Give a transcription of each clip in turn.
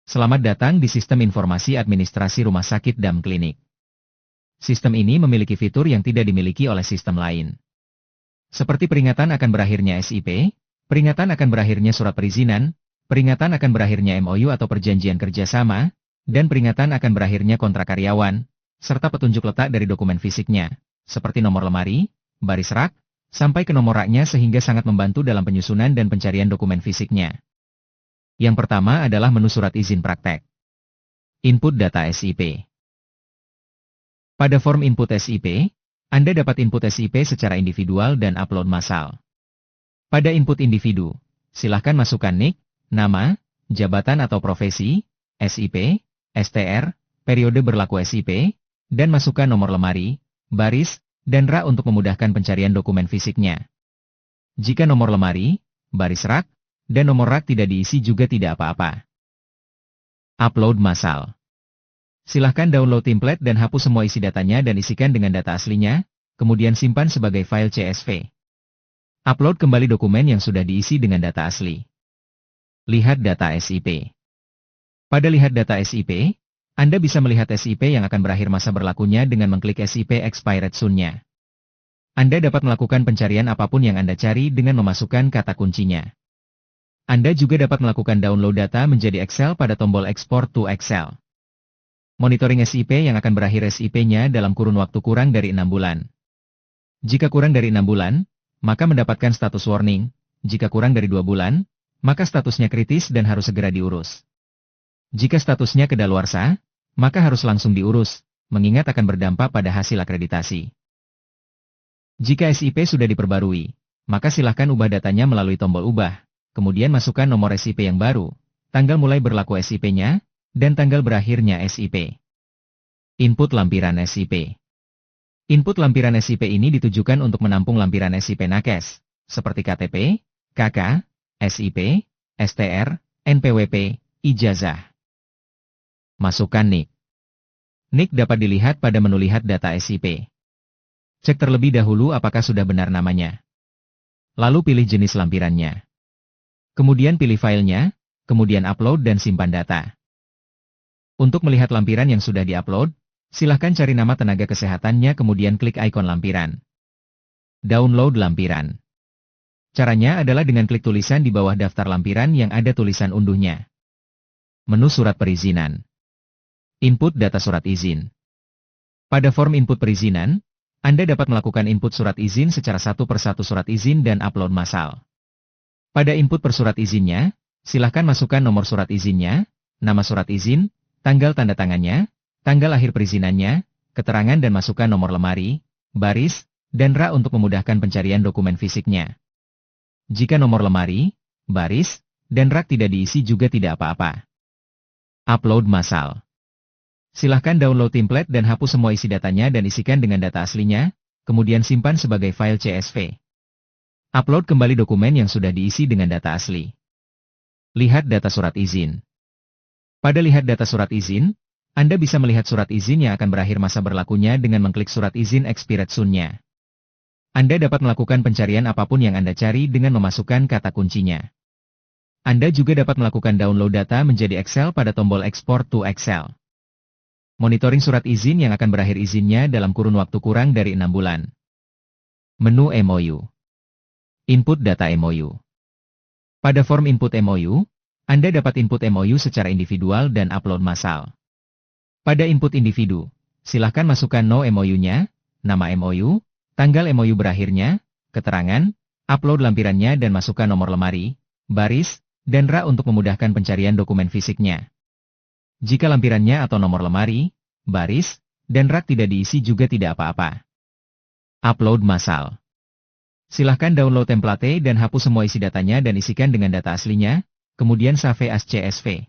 Selamat datang di Sistem Informasi Administrasi Rumah Sakit dan Klinik. Sistem ini memiliki fitur yang tidak dimiliki oleh sistem lain. Seperti peringatan akan berakhirnya SIP, peringatan akan berakhirnya surat perizinan, peringatan akan berakhirnya MOU atau perjanjian kerjasama, dan peringatan akan berakhirnya kontrak karyawan, serta petunjuk letak dari dokumen fisiknya, seperti nomor lemari, baris rak, sampai ke nomor raknya sehingga sangat membantu dalam penyusunan dan pencarian dokumen fisiknya. Yang pertama adalah menu surat izin praktek. Input data SIP. Pada form input SIP, Anda dapat input SIP secara individual dan upload massal. Pada input individu, silahkan masukkan NIK, nama, jabatan atau profesi, SIP, STR, periode berlaku SIP, dan masukkan nomor lemari, baris, dan rak untuk memudahkan pencarian dokumen fisiknya. Jika nomor lemari, baris rak, dan nomor rak tidak diisi juga tidak apa-apa. Upload massal. Silahkan download template dan hapus semua isi datanya dan isikan dengan data aslinya, kemudian simpan sebagai file CSV. Upload kembali dokumen yang sudah diisi dengan data asli. Lihat data SIP. Pada lihat data SIP, Anda bisa melihat SIP yang akan berakhir masa berlakunya dengan mengklik SIP expired soon-nya. Anda dapat melakukan pencarian apapun yang Anda cari dengan memasukkan kata kuncinya. Anda juga dapat melakukan download data menjadi Excel pada tombol Export to Excel. Monitoring SIP yang akan berakhir SIP-nya dalam kurun waktu kurang dari 6 bulan. Jika kurang dari 6 bulan, maka mendapatkan status warning. Jika kurang dari 2 bulan, maka statusnya kritis dan harus segera diurus. Jika statusnya kedaluarsa, maka harus langsung diurus, mengingat akan berdampak pada hasil akreditasi. Jika SIP sudah diperbarui, maka silahkan ubah datanya melalui tombol ubah. Kemudian masukkan nomor SIP yang baru, tanggal mulai berlaku SIP-nya, dan tanggal berakhirnya SIP. Input lampiran SIP. Input lampiran SIP ini ditujukan untuk menampung lampiran SIP nakes, seperti KTP, KK, SIP, STR, NPWP, ijazah. Masukkan NIK. NIK dapat dilihat pada menu lihat data SIP. Cek terlebih dahulu apakah sudah benar namanya. Lalu pilih jenis lampirannya. Kemudian pilih filenya, kemudian upload dan simpan data. Untuk melihat lampiran yang sudah diupload, silahkan cari nama tenaga kesehatannya kemudian klik ikon lampiran. Download lampiran. Caranya adalah dengan klik tulisan di bawah daftar lampiran yang ada tulisan unduhnya. Menu surat perizinan. Input data surat izin. Pada form input perizinan, Anda dapat melakukan input surat izin secara satu persatu surat izin dan upload massal. Pada input per surat izinnya, silahkan masukkan nomor surat izinnya, nama surat izin, tanggal tanda tangannya, tanggal lahir perizinannya, keterangan dan masukkan nomor lemari, baris, dan rak untuk memudahkan pencarian dokumen fisiknya. Jika nomor lemari, baris, dan rak tidak diisi juga tidak apa-apa. Upload massal. Silahkan download template dan hapus semua isi datanya dan isikan dengan data aslinya, kemudian simpan sebagai file CSV. Upload kembali dokumen yang sudah diisi dengan data asli. Lihat data surat izin. Pada lihat data surat izin, Anda bisa melihat surat izin yang akan berakhir masa berlakunya dengan mengklik surat izin expired soon-nya. Anda dapat melakukan pencarian apapun yang Anda cari dengan memasukkan kata kuncinya. Anda juga dapat melakukan download data menjadi Excel pada tombol Export to Excel. Monitoring surat izin yang akan berakhir izinnya dalam kurun waktu kurang dari 6 bulan. Menu MOU. Input data MOU. Pada form input MOU, Anda dapat input MOU secara individual dan upload massal. Pada input individu, silahkan masukkan no MOU-nya, nama MOU, tanggal MOU berakhirnya, keterangan, upload lampirannya dan masukkan nomor lemari, baris, dan rak untuk memudahkan pencarian dokumen fisiknya. Jika lampirannya atau nomor lemari, baris, dan rak tidak diisi juga tidak apa-apa. Upload massal. Silahkan download template dan hapus semua isi datanya dan isikan dengan data aslinya, kemudian save as CSV.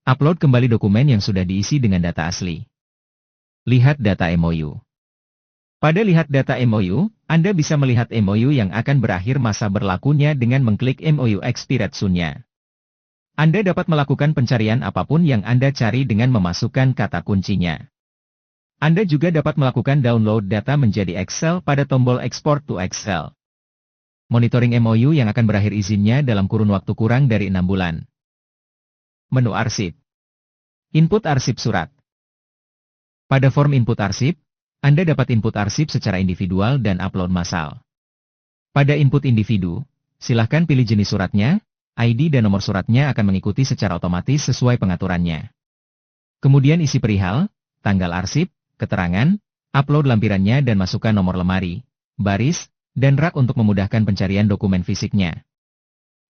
Upload kembali dokumen yang sudah diisi dengan data asli. Lihat data MOU. Pada lihat data MOU, Anda bisa melihat MOU yang akan berakhir masa berlakunya dengan mengklik MOU expired soon-nya. Anda dapat melakukan pencarian apapun yang Anda cari dengan memasukkan kata kuncinya. Anda juga dapat melakukan download data menjadi Excel pada tombol Export to Excel. Monitoring MOU yang akan berakhir izinnya dalam kurun waktu kurang dari 6 bulan. Menu arsip. Input arsip surat. Pada form input arsip, Anda dapat input arsip secara individual dan upload massal. Pada input individu, silahkan pilih jenis suratnya, ID dan nomor suratnya akan mengikuti secara otomatis sesuai pengaturannya. Kemudian isi perihal, tanggal arsip, keterangan, upload lampirannya dan masukkan nomor lemari, baris, dan rak untuk memudahkan pencarian dokumen fisiknya.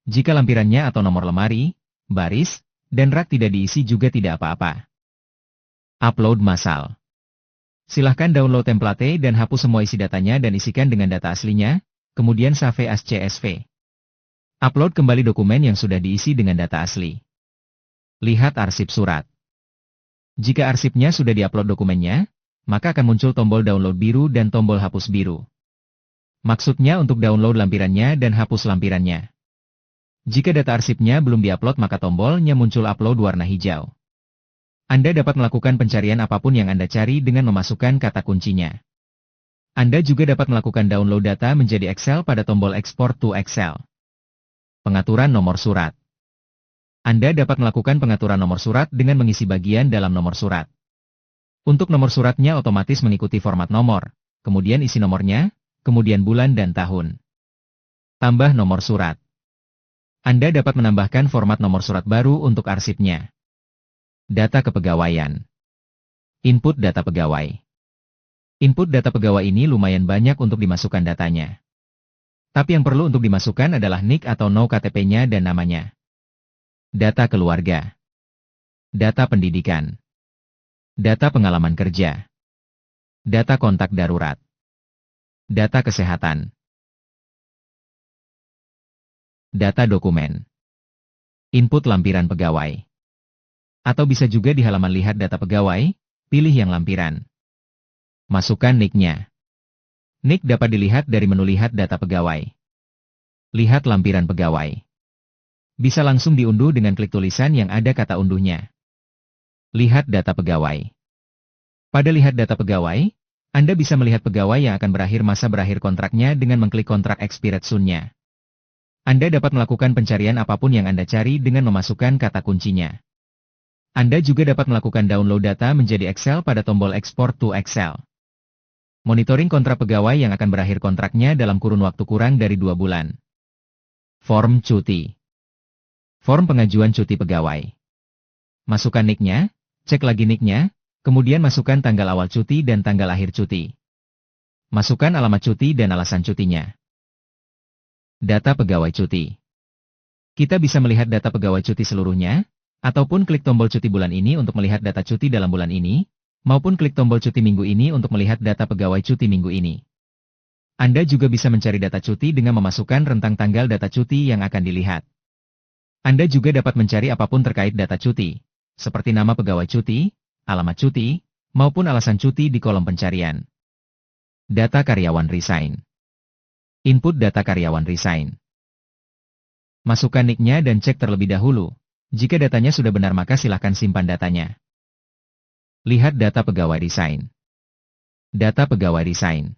Jika lampirannya atau nomor lemari, baris, dan rak tidak diisi juga tidak apa-apa. Upload massal. Silahkan download template dan hapus semua isi datanya dan isikan dengan data aslinya, kemudian save as CSV. Upload kembali dokumen yang sudah diisi dengan data asli. Lihat arsip surat. Jika arsipnya sudah diupload dokumennya, maka akan muncul tombol download biru dan tombol hapus biru. Maksudnya untuk download lampirannya dan hapus lampirannya. Jika data arsipnya belum diupload maka tombolnya muncul upload warna hijau. Anda dapat melakukan pencarian apapun yang Anda cari dengan memasukkan kata kuncinya. Anda juga dapat melakukan download data menjadi Excel pada tombol Export to Excel. Pengaturan nomor surat. Anda dapat melakukan pengaturan nomor surat dengan mengisi bagian dalam nomor surat. Untuk nomor suratnya otomatis mengikuti format nomor, kemudian isi nomornya, kemudian bulan dan tahun. Tambah nomor surat. Anda dapat menambahkan format nomor surat baru untuk arsipnya. Data kepegawaian. Input data pegawai. Input data pegawai ini lumayan banyak untuk dimasukkan datanya. Tapi yang perlu untuk dimasukkan adalah NIK atau NO KTP-nya dan namanya. Data keluarga. Data pendidikan. Data pengalaman kerja. Data kontak darurat. Data kesehatan. Data dokumen. Input lampiran pegawai. Atau bisa juga di halaman lihat data pegawai, pilih yang lampiran. Masukkan NIK-nya. NIK dapat dilihat dari menu lihat data pegawai. Lihat lampiran pegawai. Bisa langsung diunduh dengan klik tulisan yang ada kata unduhnya. Lihat data pegawai. Pada lihat data pegawai, Anda bisa melihat pegawai yang akan berakhir masa berakhir kontraknya dengan mengklik kontrak expired soon-nya. Anda dapat melakukan pencarian apapun yang Anda cari dengan memasukkan kata kuncinya. Anda juga dapat melakukan download data menjadi Excel pada tombol Export to Excel. Monitoring kontrak pegawai yang akan berakhir kontraknya dalam kurun waktu kurang dari 2 bulan. Form cuti. Form pengajuan cuti pegawai. Masukkan NIK-nya, cek lagi NIK-nya, kemudian masukkan tanggal awal cuti dan tanggal akhir cuti. Masukkan alamat cuti dan alasan cutinya. Data pegawai cuti. Kita bisa melihat data pegawai cuti seluruhnya, ataupun klik tombol cuti bulan ini untuk melihat data cuti dalam bulan ini, maupun klik tombol cuti minggu ini untuk melihat data pegawai cuti minggu ini. Anda juga bisa mencari data cuti dengan memasukkan rentang tanggal data cuti yang akan dilihat. Anda juga dapat mencari apapun terkait data cuti, seperti nama pegawai cuti, alamat cuti, maupun alasan cuti di kolom pencarian. Data karyawan resign. Input data karyawan resign. Masukkan NIK-nya dan cek terlebih dahulu. Jika datanya sudah benar maka silakan simpan datanya. Lihat data pegawai resign. Data pegawai resign.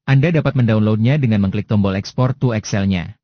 Anda dapat mendownloadnya dengan mengklik tombol Export to Excel-nya.